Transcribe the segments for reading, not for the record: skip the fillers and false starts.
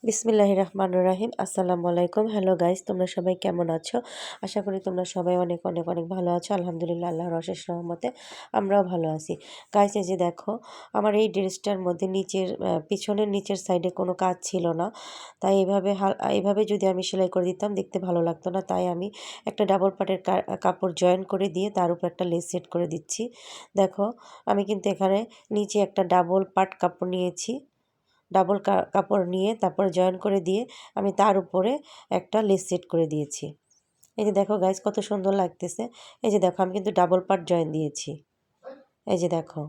বিসমিল্লাহির রহমানির রহিম। আসসালামু আলাইকুম। হ্যালো গাইস, তোমরা সবাই কেমন আছো? আশা করি তোমরা সবাই অনেক অনেক অনেক ভালো আছো। আলহামদুলিল্লাহ, আল্লাহর অশেষ রহমতে আমরাও ভালো আছি। গাইস, এই যে দেখো, আমার এই ড্রেসটার মধ্যে পিছনের নিচের সাইডে কোনো কাজ ছিল না। তাই এইভাবে যদি আমি সেলাই করে দিতাম দেখতে ভালো লাগতো না। তাই আমি একটা ডাবল পাটের কাপড় জয়েন করে দিয়ে তার উপর একটা লেস সেট করে দিচ্ছি। দেখো, আমি কিন্তু এখানে নিচে একটা ডাবল পাট কাপড় নিয়েছি। ডাবল কাপড় নিয়ে তারপর জয়েন করে দিয়ে আমি তার উপরে একটা লেস সেট করে দিয়েছি। এই যে দেখো গাইস, কত সুন্দর লাগতেছে। এই যে দেখো, আমি কিন্তু ডাবল পার্ট জয়েন দিয়েছি। এই যে দেখো,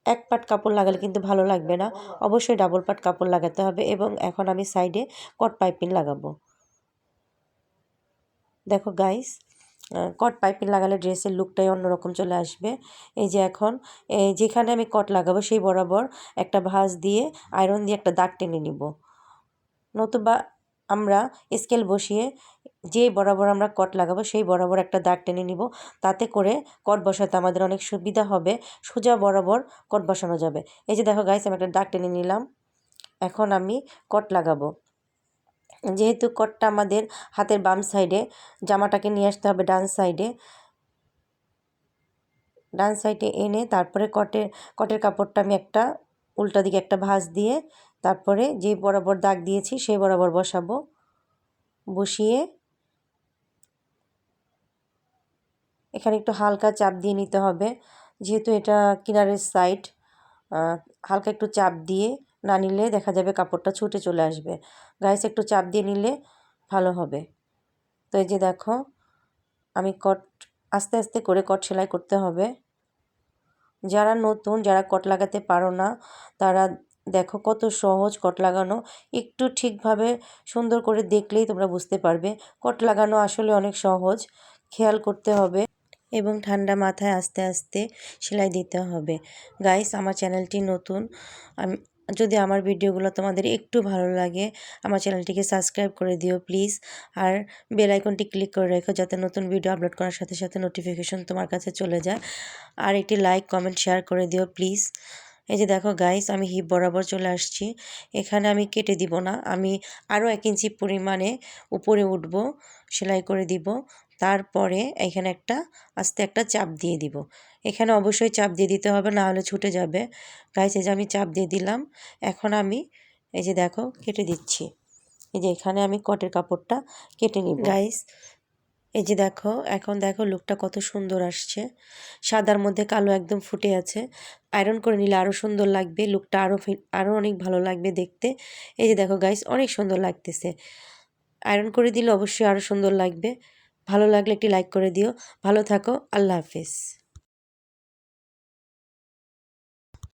এক পাট কাপড় লাগালে কিন্তু ভালো লাগবে না, অবশ্যই ডাবল পাট কাপড় লাগাতে হবে। এবং এখন আমি সাইডে কট পাইপিং লাগাবো। দেখো গাইস, কট পাইপিং লাগালে ড্রেসের লুকটাই অন্যরকম চলে আসবে। এই যে এখন যেখানে আমি কট লাগাবো সেই বরাবর একটা ভাঁজ দিয়ে আয়রন দিয়ে একটা দাগ টেনে নিব। নতুবা আমরা স্কেল বসিয়ে যে বরাবর আমরা কট লাগাবো সেই বরাবর একটা দাগ টেনে নিব। তাতে করে কট বসাতে আমাদের অনেক সুবিধা হবে, সোজা বরাবর কট বসানো যাবে। এই যে দেখো গাইস, আমি একটা দাগ টেনে নিলাম। এখন আমি কট লাগাবো। যেহেতু কটটা আমাদের হাতের বাম সাইডে, জামাটাকে নিয়ে আসতে হবে ডান সাইডে এনে তারপরে কটের কাপড়টা আমি একটা উল্টা দিকে একটা ভাঁজ দিয়ে তারপরে যে বরাবর দাগ দিয়েছি সেই বরাবর বসাবো। বসিয়ে এখানে একটু হালকা চাপ দিয়ে নিতে হবে, যেহেতু এটা কিনারের সাইড। হালকা একটু চাপ দিয়ে না নিলে দেখা যাবে কাপড়টা ছুটে চলে আসবে। গাইস, একটু চাপ দিয়ে নিলে ভালো হবে। তো এই যে দেখো, আমি আস্তে আস্তে করে কট সেলাই করতে হবে। যারা নতুন, যারা কট লাগাতে পারো না, তারা দেখো কত সহজ কট লাগানো। একটু ঠিকভাবে সুন্দর করে দেখলেই তোমরা বুঝতে পারবে কট লাগানো আসলে অনেক সহজ। খেয়াল করতে হবে এবং ঠান্ডা মাথায় আস্তে আস্তে সেলাই দিতে হবে। গাইস, আমার চ্যানেলটি নতুন। যদি আমার ভিডিওগুলো তোমাদের একটু ভালো লাগে, আমার চ্যানেলটিকে সাবস্ক্রাইব করে দিও প্লিজ। আর বেল আইকনটি ক্লিক করে রেখো যাতে নতুন ভিডিও আপলোড করার সাথে সাথে নোটিফিকেশন তোমার কাছে চলে যায়। আর একটি লাইক কমেন্ট শেয়ার করে দিও প্লিজ। এই যে দেখো গাইস, আমি হিপ বরাবর চলে আসছি। এখানে আমি কেটে দিব না, আমি আরও 1 ইঞ্চি পরিমাণে উপরে উঠব, সেলাই করে দিব। তারপরে এখানে আস্তে একটা চাপ দিয়ে দিব। এখানে অবশ্যই চাপ দিয়ে দিতে হবে, না হলে ছুটে যাবে। গাইস, এই যে আমি চাপ দিয়ে দিলাম। এখন আমি এই যে দেখো কেটে দিচ্ছি। এই যে এখানে আমি কটের কাপড়টা কেটে নিব। গাইস, এই যে দেখো, এখন দেখো লুকটা কত সুন্দর আসছে। সাদার মধ্যে কালো একদম ফুটে আছে। আয়রন করে নিলে আরও সুন্দর লাগবে, লুকটা আরও অনেক ভালো লাগবে দেখতে। এই যে দেখো গাইস, অনেক সুন্দর লাগতেছে। আয়রন করে দিলে অবশ্যই আরও সুন্দর লাগবে। ভালো লাগলে একটি লাইক করে দিও। ভালো থাকো, আল্লাহ হাফেজ।